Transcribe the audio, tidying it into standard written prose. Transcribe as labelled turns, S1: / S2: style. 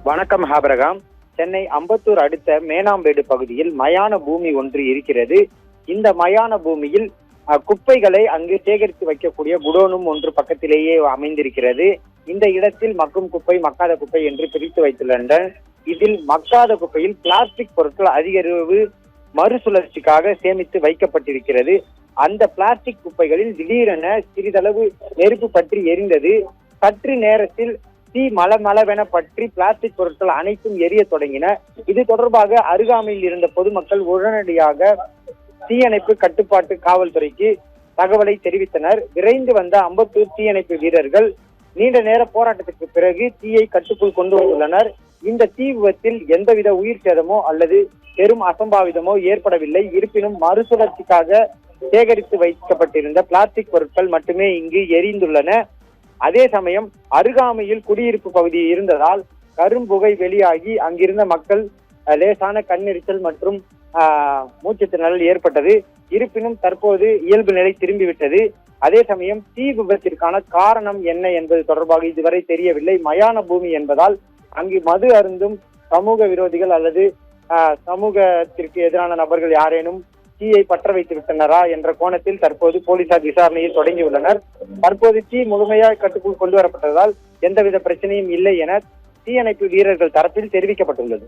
S1: வணக்கம் ஆபிரகாம். சென்னை அம்பத்தூர் அடுத்த மேனாம்பேடு பகுதியில் மயான பூமி ஒன்று இருக்கிறது. இந்த மயான பூமியில் குப்பைகளை அங்கு சேகரித்து வைக்கக்கூடிய குடோனும் ஒன்று பக்கத்திலேயே அமைந்திருக்கிறது. இந்த இடத்தில் மக்கும் குப்பை, மக்காத குப்பை என்று பிரித்து வைத்துள்ளனர். இதில் மக்காத குப்பையில் பிளாஸ்டிக் பொருட்கள் அதிக அளவு மறுசுழற்சிக்காக சேமித்து வைக்கப்பட்டிருக்கிறது. அந்த பிளாஸ்டிக் குப்பைகளில் திடீரென சிறிதளவு நெருப்பு பற்றி எரிந்தது. சற்று நேரத்தில் தீ மளமளவென பற்றி பிளாஸ்டிக் பொருட்கள் அனைத்தும் எரிய தொடங்கின. இது தொடர்பாக அருகாமையில் இருந்த பொதுமக்கள் உடனடியாக தீயணைப்பு கட்டுப்பாட்டு காவல்துறைக்கு தகவலை தெரிவித்தனர். விரைந்து வந்த அம்பத்தூர் தீயணைப்பு வீரர்கள் நீண்ட நேர போராட்டத்திற்கு பிறகு தீயை கட்டுக்குள் கொண்டு வந்துள்ளனர். இந்த தீ விபத்தில் எந்தவித உயிர் சேதமோ அல்லது பெரும் அசம்பாவிதமோ ஏற்படவில்லை. இருப்பினும் மறுசுழற்சிக்காக சேகரித்து வைக்கப்பட்டிருந்த பிளாஸ்டிக் பொருட்கள் மட்டுமே இங்கு எரிந்துள்ளன. அதே சமயம் அருகாமையில் குடியிருப்பு பகுதி இருந்ததால் கரும்புகை வெளியாகி அங்கிருந்த மக்கள் லேசான கண்ணெரிச்சல் மற்றும் மூச்சு திணறல் ஏற்பட்டது. இருப்பினும் தற்போது இயல்பு நிலை திரும்பிவிட்டது. அதே சமயம் தீ விபத்திற்கான காரணம் என்ன என்பது தொடர்பாக இதுவரை தெரியவில்லை. மயான பூமி என்பதால் அங்கு மது அருந்தும் சமூக விரோதிகள் அல்லது சமூகத்திற்கு எதிரான நபர்கள் யாரேனும் தீயை பற்ற வைத்து விட்டனரா என்ற கோணத்தில் தற்போது போலீசார் விசாரணையை தொடங்கியுள்ளனர். தற்போது தீ முழுமையாக கட்டுக்குள் கொண்டு வரப்பட்டதால் எந்தவித பிரச்சனையும் இல்லை என தீயணைப்பு வீரர்கள் தரப்பில் தெரிவிக்கப்பட்டுள்ளது.